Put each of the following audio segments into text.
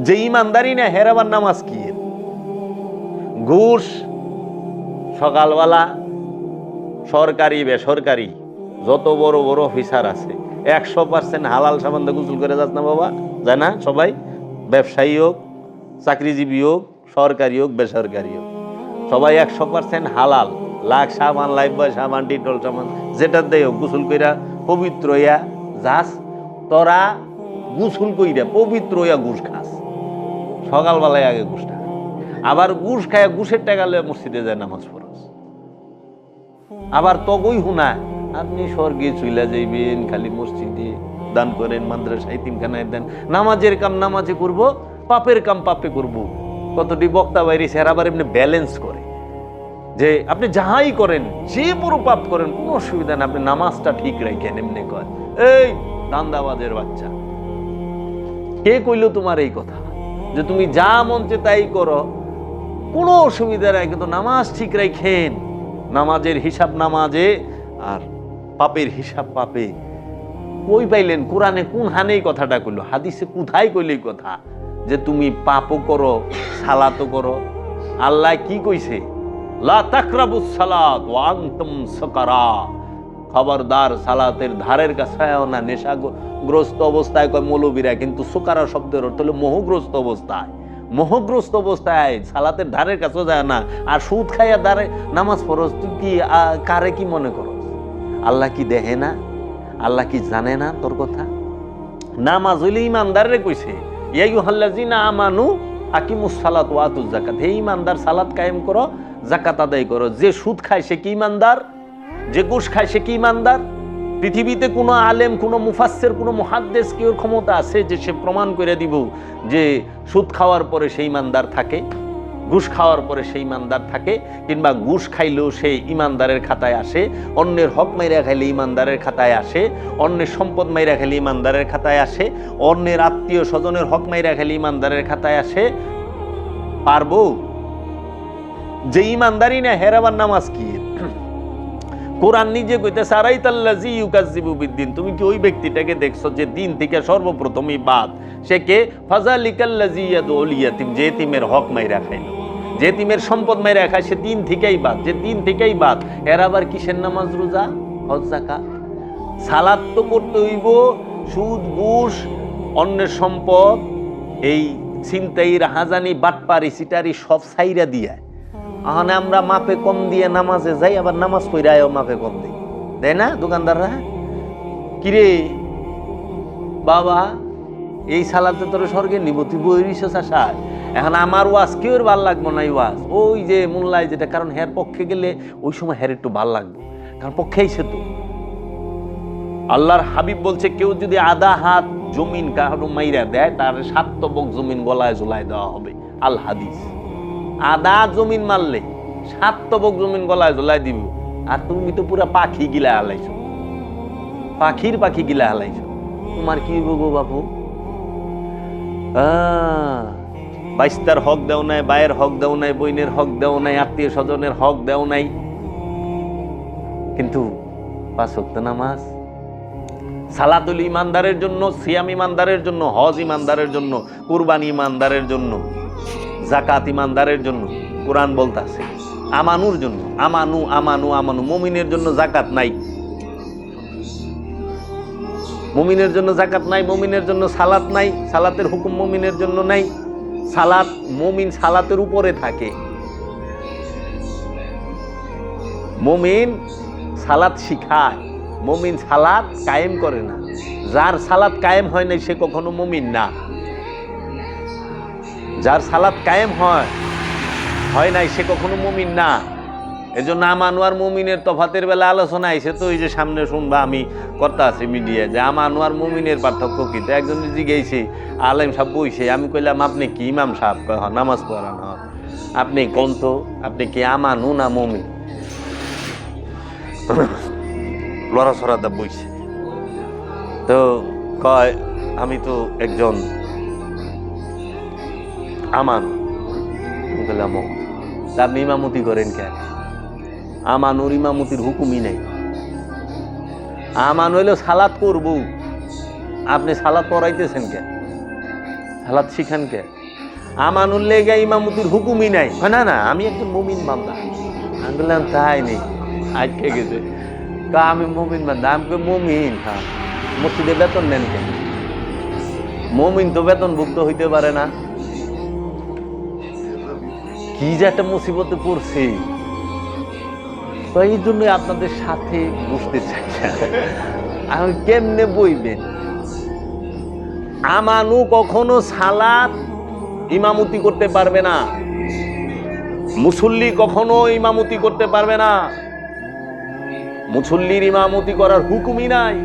যে ইমানদারি না হেরাবার নামাজ কি? ঘুষ, সকালবেলা সরকারি বেসরকারি যত বড় বড় অফিসার আছে 100% হালাল সাবান দিয়ে গোসল করে যাস না বাবা, যায় না সবাই? ব্যবসায়ী হোক, চাকরিজীবী হোক, সরকারি হোক, বেসরকারি হোক, সবাই 100% হালাল। লাখ সাবান, লাইফ বয় সাবান, ডিটল সাবান, যেটা দেয় হোক, গোসল কইরা পবিত্র হইয়া যাস। তোরা গোসল কইরা পবিত্র হইয়া ঘুষ খাস, সকালবেলায় আগে ঘুষটা, আবার ঘুষ খায় ঘুষের টাকা লইয়া মসজিদে যায় নামাজ পড়স। আবার তগই হুনা আপনি স্বর্গে চইলা যাইবেন, খালি মসজিদে দান করেন, মাদ্রাসায় তিনখানায় দেন, নামাজের কাম নামাজে করব, পাপের কাম পাপে করব। কতটি বক্তা বাইরে স্যার আবার এমনি ব্যালেন্স করে যে আপনি যাহাই করেন, যে বড় পাপ করেন কোনো অসুবিধা না, আপনি নামাজটা ঠিক রাখেন। এমনি কয় এই দান্দাবাজের বাচ্চা, কে কইল তোমার এই কথা যে তুমি যা মন চায় তাই করো, কোনো অসুবিধা নাই, কিন্তু নামাজ ঠিক রাখেন। নামাজের হিসাব নামাজে আর পাপের হিসাব পাপে। কই পাইলেন? কোরআনে কোন হানে এই কথাটা কইলো? হাদিসে কোথায় কইলে এই কথা যে তুমি পাপও করো সালাতও করো? আল্লাহ কি কইছে? লা তাকরাবুস সালাত ওয়া আনতুম সুকারা, খবরদার সালাতের ধারের কাছেও না নেশাগ্রস্ত অবস্থায়। কয় মৌলবীরা, কিন্তু সুকারা শব্দের অর্থ হলো মোহগ্রস্ত অবস্থায়। মোহগ্রস্ত অবস্থায় সালাতের ধারের কাছেও যায় না। আর সুদ খাইয়া দাঁড়ে নামাজ পড়স, তুই কি কারে কি মনে করস? আল্লাহ কি দেখে না? আল্লাহ কি জানে না তোর কথা? নামাজ হইলে ইমানদারে কইছে ইয়া আইয়ুহাল্লাযিনা আমানু আকিমুস সালাত ওয়া আতুজ যাকাত, হে ইমানদার সালাত কায়েম করো, যাকাত আদায় করো। যে সুদ খায় সে কি ইমানদার? যে ঘুষ খায় সে কি ইমানদার? পৃথিবীতে কোনো আলেম, কোনো মুফাসসির, কোনো মুহাদ্দিস কি ওর ক্ষমতা আছে যে সে প্রমাণ করে দিব যে সুদ খাওয়ার পরে সেই ইমানদার থাকে, ঘুষ খাওয়ার পরে সেই ইমানদার থাকে, কিংবা ঘুষ খাইলেও সে ইমানদারের খাতায় আসে, অন্যের হক মাইরা খাইলে ইমানদারের খাতায় আসে, অন্যের সম্পদ মাইরা খাইলে ইমানদারের খাতায় আসে, অন্যের আত্মীয় স্বজনের হক মাইরা খাইলে ইমানদারের খাতায় আসে? পারবো? যে ইমানদারি না হেরাবার নামাজ কি? কোরআন নিজে কইতেছে আরাইতাল্লাযী ইউকাজ্জিবু বিদ্দিন, তুমি কি ওই ব্যক্তিটাকে দেখছো যে দিন থেকে সর্বপ্রথমই বাদ? সে কে? ফাযালিকাল্লাযী ইয়াদউল ইয়াতীম, যে এতিমের হক মাইরা খাইলো, যে এতিমের সম্পদ মাইরা খায়, সে দিন থেকেই বাদ। যে দিন থেকেই বাদ, এর আবার কিসের নামাজ, রোজা, হজ, যাকাত? সালাত তো করতে হইব। সুদ, ঘুষ, অন্যের সম্পদ, এই ছিনতাই, রাহাজানি, বাটপারি, সিটারি সব ছাইরা দিয়া আহনে আমরা মাপে কম দিয়ে নামাজে যাই, আবার নামাজ পড়ায়ও মাপে কম দিই, দেয় না দোকানদাররা? কিরে বাবা, এই সালাতে তোর স্বর্গে নিব, তুই বইরিস আশায়। এখন আমার ওয়াজ কেউ ভাল লাগবো না, এই ওয়াজ ওই যে মোল্লায় যেটা, কারণ হের পক্ষে গেলে ওই সময় হের একটু ভাল লাগবে, কারণ পক্ষেই সে তো। আল্লাহর হাবিব বলছে, কেউ যদি আধা হাত জমিন কারো মাইরা দেয়, তার 7 তবক জমিন গলায় ঝুলাই দেওয়া হবে। আল হাদিস। আধা জমিন মারলে 7 তবক জমিন গলায় ঝুলাই দিব। আর তুমি তো পুরা পাখি গিলা হালাইছো, পাখির পাখি গিলা হালাইছো, তোমার কি গো বাবু? বাইস্তার হক দেও নাই, বায়ের হক দেও নাই, বইনের হক দেও নাই, আত্মীয় স্বজনের হক দেও নাই, কিন্তু 5 ওয়াক্ত নামাজ। সালাতুল ইমানদারের জন্য, সিয়াম ইমানদারের জন্য, হজ ইমানদারের জন্য, কুরবানি ইমানদারের জন্য, যাকাত ইমানদারের জন্য। কোরআন বলতাছে আমানুর জন্য, আমানু আমানু আমানু। মুমিনের জন্য যাকাত নাই, মুমিনের জন্য যাকাত নাই, মুমিনের জন্য সালাত নাই, সালাতের হুকুম মুমিনের জন্য নাই। সালাত, মুমিন সালাতের উপরে থাকে, মুমিন সালাত শিখায়, মুমিন সালাত কায়েম করে না। যার সালাত কায়েম হয় নাই সে কখনো মুমিন না। যার সালাত কায়েম হয় নাই সে কখনো মুমিন না। এজন্য আমানু আর মুমিনের তফাতের বেলা আলোচনা আইছে, তো এই যে সামনে শুনবা, আমি কথা আছে মিডিয়া, যে আমানু আর মুমিনের পার্থক্য কি? তো একজন জিজ্ঞেসে, আলেম সাহেব বইছে, আমি কইলাম আপনি কি ইমাম সাহেব? কয় নামাজ পড়ান। আপনি কোন তো, আপনি কি আমানু না মুমিন? লড়াছড়াটা বইছে, তো কয় আমি তো একজন আমানু। বললাম আপনি ইমামতি করেন কেন? আমানুর ইমামতির হুকুমই নেই। আমান হইলেও সালাত করব, আপনি সালাত পড়াইতেছেন কেন? সালাত শিখান কে? আমানুল লেগে ইমামতির হুকুমই নাই। না না, আমি একজন মুমিন বান্দা। আমি বললাম তাই নেই, আটকে গেছে। আমি মুমিন বান্দা। আমি মুমিন, হ্যাঁ, মসজিদে বেতন নেন কেন? মুমিন তো বেতনভুক্ত হইতে পারে না। কি যে একটা মুসিবতে পড়ছে, এই জন্য আপনাদের সাথে বুঝতে চাই আমি কেমনে বইবেন। আমানু কখনো সালাত ইমামতি করতে পারবে না, মুসল্লি কখনো ইমামতি করতে পারবে না। মুসল্লির ইমামতি করার হুকুমই নাই।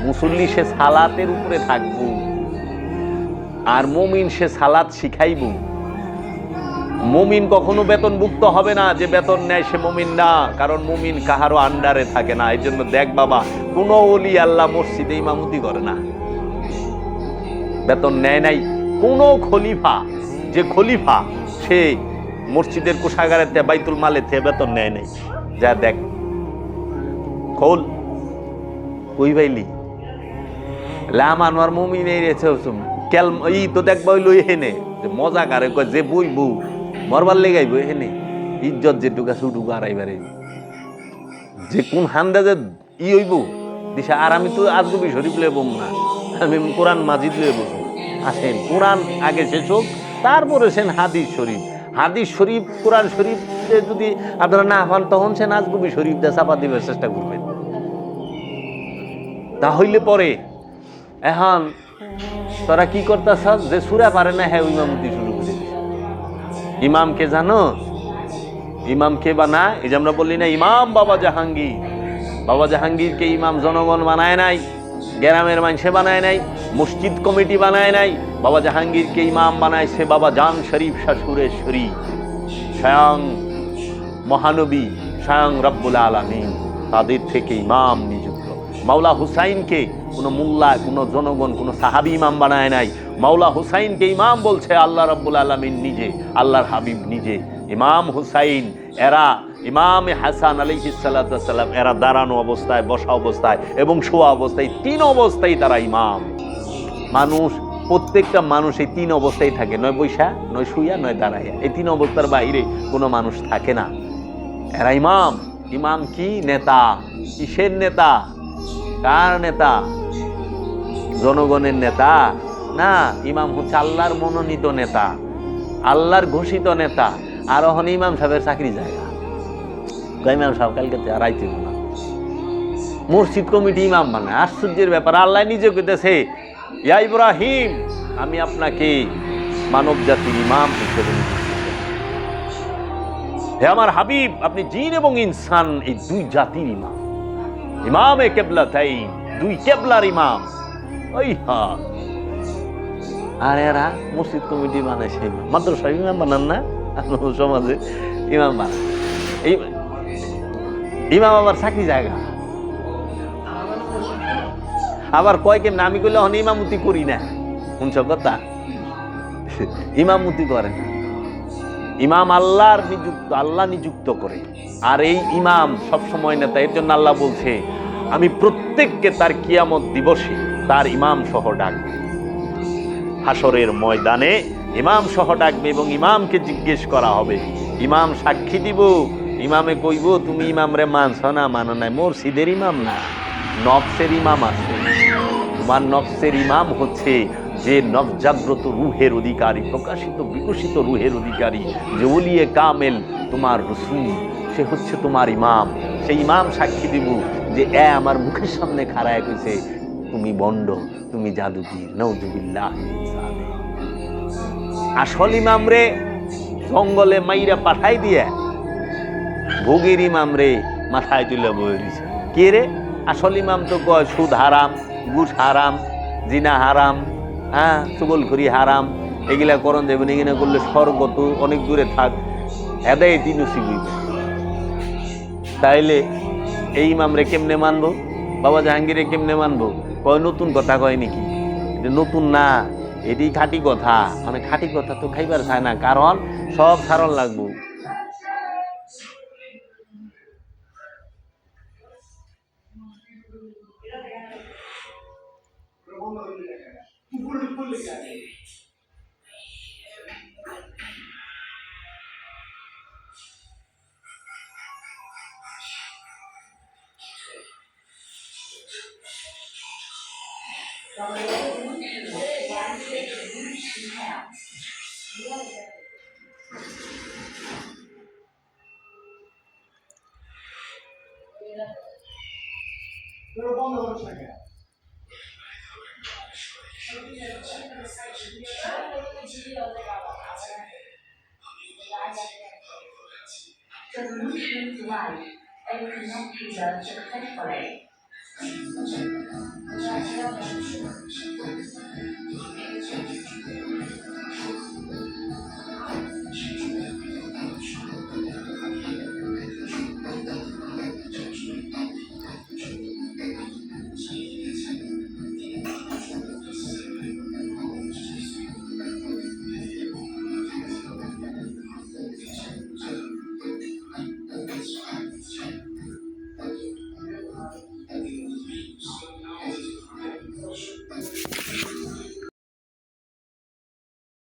মুসল্লি সে সালাতের উপরে থাকবো, আর মুমিন সে সালাত শিখাইব। মুমিন কখনো বেতনভুক্ত হবে না, যে বেতন নেয় সে মুমিন না, কারণ মুমিন কাহারও আন্ডারে থাকে না। এই জন্য দেখ বাবা, কোন ওলি আল্লাহ মসজিদে ইমামতি করে না, বেতন নেয় নাই। কোন খলিফা, যে খলিফা সে মসজিদের কোষাগারের বাইতুল মালে বেতন নেয় নাই। যা দেখ, খোল কই বাইলি লাম আনোয়ার মুমিন ই তো দেখবা লই হেনে মজা কারে কয় যে বই বউ মরবার লেগাইব হেনে ইজ্জত যেটুকা সুটুকু আড়াইবারে যে কোন হান্দাজে ই হইব দিশা। আর আমি তো আজগবি শরীফ লয়ে বম না, আমি কোরআন মাজিদ লয়ে বসবো। আসেন কোরআন আগে শেষ হোক, তারপরে সেন হাদিস শরীফ। হাদিস শরীফ কোরআন শরীফ যদি আপনারা না পান, তখন সে আজগবি শরীফটা চাপা দিবার চেষ্টা করবেন। তাহলে পরে এখন তোরা কি করতেছ, যে সুরা পারে না হ্যাঁ ইমামতি শুরু করে দিস। ইমামকে জানো ইমাম কে বানায়? এই যে আমরা বললি না ইমাম বাবা জাহাঙ্গীর। বাবা জাহাঙ্গীরকে ইমাম জনগণ বানায় নাই, গ্রামের মানুষে বানায় নাই, মসজিদ কমিটি বানায় নাই। বাবা জাহাঙ্গীরকে ইমাম বানাইছে বাবা জান শরীফ শাশুরেশ্বরী, স্বয়ং মহানবী, স্বয়ং রব্বুল আলামিন তাদের থেকে ইমাম নিযুক্ত। মাওলা হুসাইনকে কোনো মোল্লা, কোনো জনগণ, কোনো সাহাবী ইমাম বানায় নাই। মাওলা হুসাইনকে ইমাম বলছে আল্লাহ রব্বুল আলামিন নিজে, আল্লাহর হাবিব নিজে। ইমাম হুসাইন এরা ইমামে হাসান আলাইহিস সালাতু ওয়াস সালাম এরা দাঁড়ানো অবস্থায়, বসা অবস্থায় এবং শোয়া অবস্থায়, তিন অবস্থায় তারা ইমাম। মানুষ, প্রত্যেকটা মানুষ এই তিন অবস্থায় থাকে, নয় বৈশা, নয় শুইয়া, নয় দাঁড়াইয়া। এই তিন অবস্থার বাইরে কোনো মানুষ থাকে না। এরা ইমাম। ইমাম কি? নেতা। কিসের নেতা? কার নেতা? জনগণের নেতা না। ইমাম হচ্ছে আল্লাহর মনোনীত নেতা, আল্লাহর ঘোষিত নেতা। আর ওখান ইমাম সাহেবের চাকরি জায়গা, ইমাম সাহেব কালকে আর আইতে না, মসজিদ কমিটি ইমাম বানায়। আশ্চর্যের ব্যাপার, আল্লাহ নিজে কইতেছে ইয়া ইব্রাহিম, আমি আপনাকে মানব জাতির ইমাম হিসেবে, হে আমার হাবিব, আপনি জিন এবং ইনসান এই দুই জাতির ইমাম। ইমামে কিবলাতাইন, দুই কিবলার ইমাম। ওই হ্যাঁ, আর এরা মসজিদ কমিটি বানাইছে ইমাম, মাদ্রাসা ইমাম বানান না সমাজে ইমাম বানান। এই ইমাম আবার চাকরি জায়গা, আবার কয় কেমন আমি কইলে হন ইমামতি করি না। শুনছ কথা? ইমামতি করে না। ইমাম আল্লাহর নিযুক্ত, আল্লাহ নিযুক্ত করে। আর এই ইমাম সবসময় নেতা। এর জন্য আল্লাহ বলছে আমি প্রত্যেককে তার কিয়ামত দিবসে তার ইমাম সহ ডাকবে। হাসরের ময়দানে ইমাম সহ ডাকবে এবং ইমামকে জিজ্ঞেস করা হবে, ইমাম সাক্ষী দিব। ইমামে কইব তুমি ইমাম রে মানছ না, মানো নাই। মসজিদের ইমাম না, নফসের ইমাম আছে। তোমার নফসের ইমাম হচ্ছে যে নবজাগ্রত রুহের অধিকারী, প্রকাশিত বিকশিত রুহের অধিকারী, যে ওলিয়ে কামেল তোমার রাসূল, সে হচ্ছে তোমার ইমাম। সেই ইমাম সাক্ষী দিব যে আমার মুখের সামনে খাড়ায় কইছে তুমি বন্ড, তুমি জাদুগির, নাউযুবিল্লাহ। আসল ইমাম রে জঙ্গলে মাইরা পাঠাই দিয়ে ভোগের ইমাম রে মাথায় তুলে বয়ে দিছে। কে রে? আসল ইমাম তো কয় সুদ হারাম, ঘুষ হারাম, জিনা হারাম, হ্যাঁ, চুগলখড়ি হারাম, এগুলা করণ দেবেন। এগুলো করলে স্বর্গ তো অনেক দূরে থাক, হেদায়েতই নসিব হইবে। তাইলে এই ইমাম রে কেমনে মানবো? বাবা জাহাঙ্গীরে কেমনে মানবো? কয় নতুন কথা কয় নাকি? এটা নতুন না, এটি খাঁটি কথা। মানে খাঁটি কথা তো খাইবার চায় না, কারণ সব সারণ লাগবো।